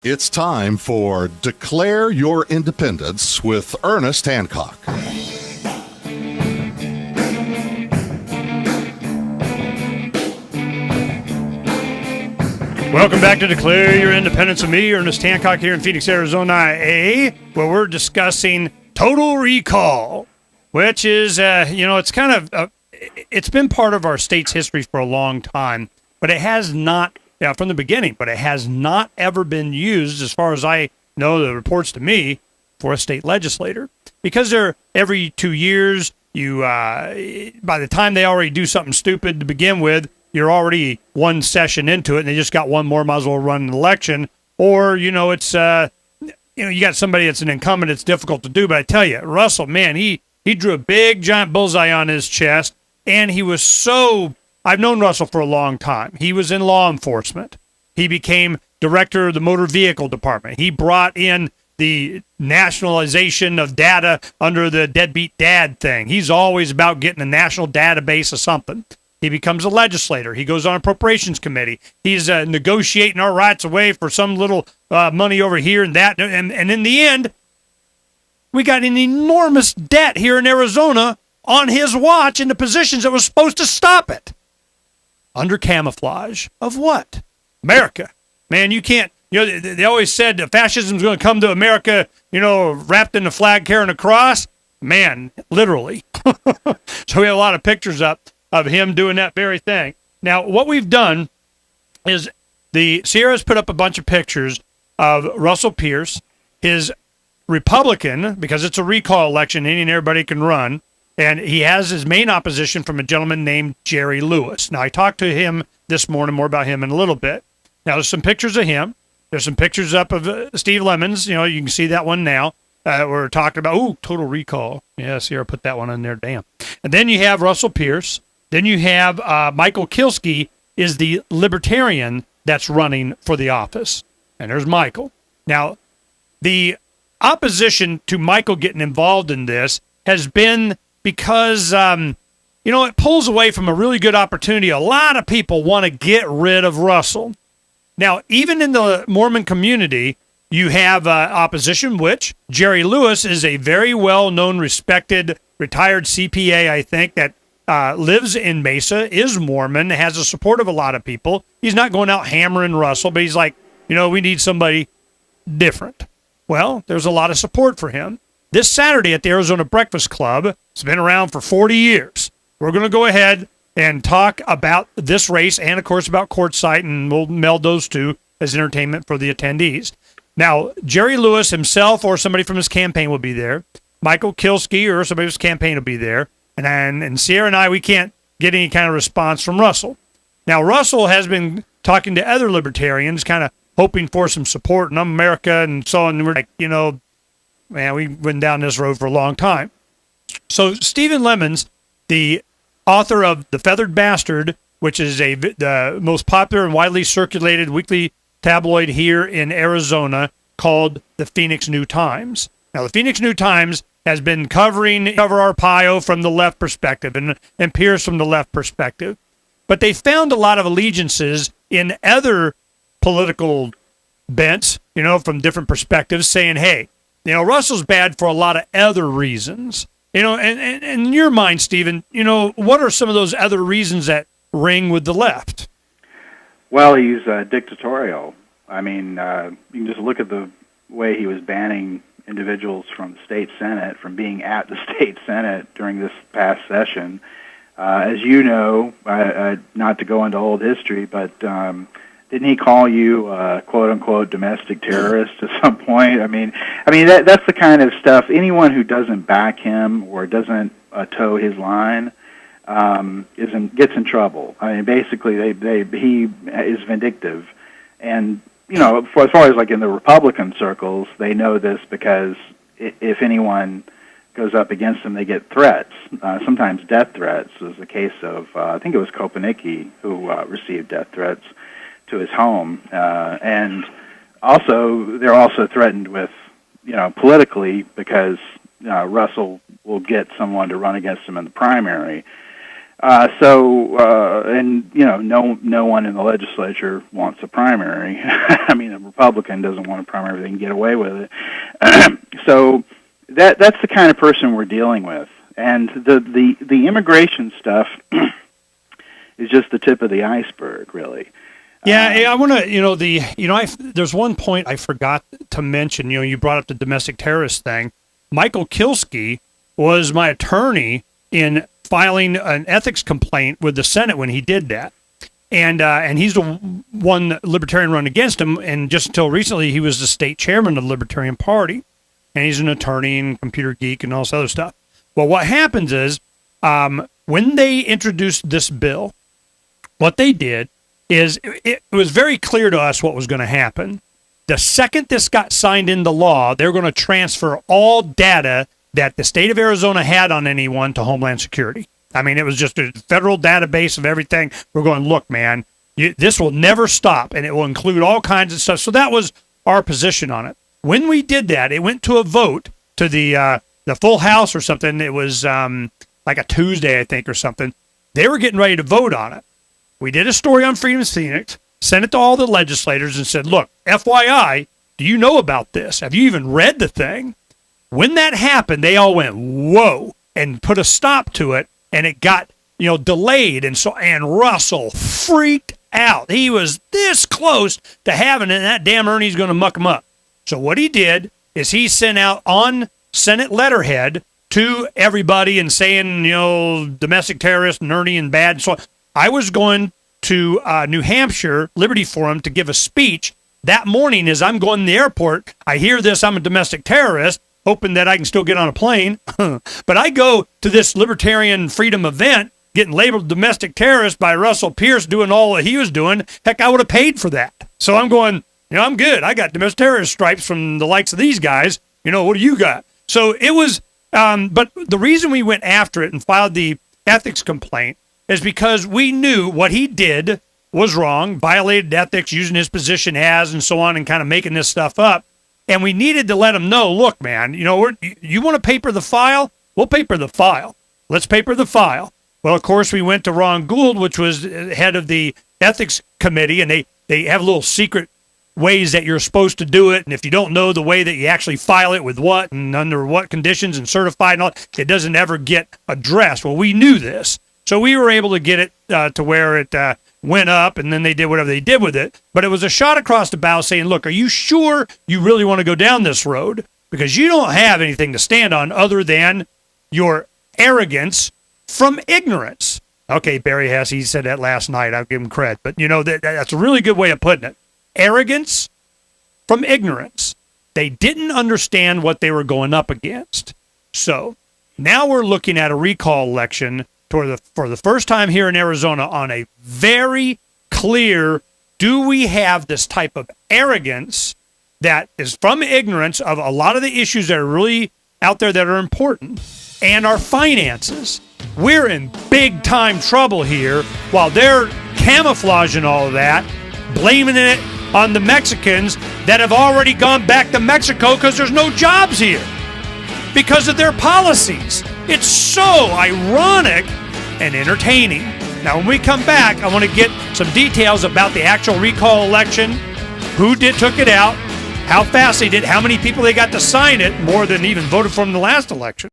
It's time for Declare Your Independence with Ernest Hancock. Welcome back to Declare Your Independence with me, Ernest Hancock, here in Phoenix, Arizona, where we're discussing Total Recall, which is, it's kind of, it's been part of our state's history for a long time, but it has not, from the beginning, but it has not ever been used, as far as I know, the reports to me, for a state legislator. Because they're every 2 years, by the time they already do something stupid to begin with, you're already one session into it, and they just got one more, might as well run an election. Or, you got somebody that's an incumbent, it's difficult to do. But I tell you, Russell, man, he drew a big, giant bullseye on his chest, and he was so... I've known Russell for a long time. He was in law enforcement. He became director of the motor vehicle department. He brought in the nationalization of data under the deadbeat dad thing. He's always about getting a national database of something. He becomes a legislator. He goes on appropriations committee. He's negotiating our rights away for some little money over here and that. And in the end, we got an enormous debt here in Arizona on his watch in the positions that was supposed to stop it. Under camouflage of what? America. Man, you can't, they always said that fascism's going to come to America, wrapped in a flag carrying a cross. Man, literally. So we have a lot of pictures up of him doing that very thing. Now, what we've done is the Sierra's put up a bunch of pictures of Russell Pearce, his Republican, because it's a recall election, any and everybody can run, and he has his main opposition from a gentleman named Jerry Lewis. Now, I talked to him this morning, more about him in a little bit. Now, there's some pictures of him. There's some pictures up of Steve Lemons. You can see that one now. We're talking about, Total Recall. Yeah, Sierra put that one on there, damn. And then you have Russell Pearce. Then you have Michael Kielsky is the libertarian that's running for the office. And there's Michael. Now, the opposition to Michael getting involved in this has been because, it pulls away from a really good opportunity. A lot of people want to get rid of Russell. Now, even in the Mormon community, you have opposition, which Jerry Lewis is a very well-known, respected, retired CPA, I think, that lives in Mesa, is Mormon, has the support of a lot of people. He's not going out hammering Russell, but he's like, we need somebody different. Well, there's a lot of support for him. This Saturday at the Arizona Breakfast Club, it's been around for 40 years. We're going to go ahead and talk about this race and, of course, about Quartzsite, and we'll meld those two as entertainment for the attendees. Now, Jerry Lewis himself or somebody from his campaign will be there. Michael Kielsky or somebody from his campaign will be there. And Sierra and I, we can't get any kind of response from Russell. Now, Russell has been talking to other libertarians, kind of hoping for some support in America and so on. And we're like, man, we went down this road for a long time. So Stephen Lemons, the author of The Feathered Bastard, which is the most popular and widely circulated weekly tabloid here in Arizona, called the Phoenix NewTimes. Now, the Phoenix NewTimes has been cover Arpaio from the left perspective and Pearce from the left perspective. But they found a lot of allegiances in other political bents, from different perspectives, saying, hey, Russell's bad for a lot of other reasons. And in your mind, Stephen, what are some of those other reasons that ring with the left? Well, he's dictatorial. I mean, you can just look at the way he was banning individuals from the state senate from being at the state senate during this past session. As you know, not to go into old history, but didn't he call you quote unquote domestic terrorist at some point? I mean that's the kind of stuff. Anyone who doesn't back him or doesn't toe his line gets in trouble. I mean, basically, he is vindictive, and as far as like in the Republican circles, they know this because if anyone goes up against them, they get threats, sometimes death threats. Was the case of I think it was Kopanicki who received death threats to his home, and also they're also threatened with, politically because Russell will get someone to run against him in the primary. And no one in the legislature wants a primary. I mean, a Republican doesn't want a primary; they can get away with it. So that's the kind of person we're dealing with, and the immigration stuff is just the tip of the iceberg, really. Yeah, I want to, there's one point I forgot to mention. You brought up the domestic terrorist thing. Michael Kielsky was my attorney in filing an ethics complaint with the Senate when he did that. And he's the one Libertarian run against him, and just until recently, he was the state chairman of the Libertarian Party. And he's an attorney and computer geek and all this other stuff. Well, what happens is, when they introduced this bill, what they did is it was very clear to us what was going to happen. The second this got signed into law, they're going to transfer all data that the state of Arizona had on anyone to Homeland Security. I mean, it was just a federal database of everything. We're going, look, man, this will never stop, and it will include all kinds of stuff. So that was our position on it. When we did that, it went to a vote to the full House or something. It was like a Tuesday, I think, or something. They were getting ready to vote on it. We did a story on Freedom Phoenix, sent it to all the legislators and said, look, FYI, do you know about this? Have you even read the thing? When that happened, they all went, whoa, and put a stop to it, and it got, delayed. And Russell freaked out. He was this close to having it, and that damn Ernie's going to muck him up. So what he did is he sent out on Senate letterhead to everybody and saying, domestic terrorist and Ernie and bad. So I was going to New Hampshire Liberty Forum to give a speech that morning. As I'm going to the airport, I hear this, I'm a domestic terrorist, hoping that I can still get on a plane. But I go to this libertarian freedom event, getting labeled domestic terrorist by Russell Pearce doing all that he was doing. Heck, I would have paid for that. So I'm going, I'm good. I got domestic terrorist stripes from the likes of these guys. What do you got? So it was, but the reason we went after it and filed the ethics complaint is because we knew what he did was wrong, violated ethics, using his position as, and so on, and kind of making this stuff up. And we needed to let him know, look, man, you want to paper the file? We'll paper the file. Let's paper the file. Well, of course, we went to Ron Gould, which was head of the ethics committee, and they have little secret ways that you're supposed to do it. And if you don't know the way that you actually file it with what and under what conditions and certified and all, it doesn't ever get addressed. Well, we knew this. So we were able to get it to where it went up, and then they did whatever they did with it. But it was a shot across the bow saying, look, are you sure you really want to go down this road? Because you don't have anything to stand on other than your arrogance from ignorance. Okay, Barry Hess, he said that last night. I'll give him credit. But, that's a really good way of putting it. Arrogance from ignorance. They didn't understand what they were going up against. So now we're looking at a recall election for the first time here in Arizona on a very clear, do we have this type of arrogance that is from ignorance of a lot of the issues that are really out there that are important, and our finances. We're in big time trouble here while they're camouflaging all of that, blaming it on the Mexicans that have already gone back to Mexico because there's no jobs here because of their policies. It's so ironic and entertaining. Now, when we come back, I want to get some details about the actual recall election, who took it out, how fast they did, how many people they got to sign it, more than even voted for in the last election.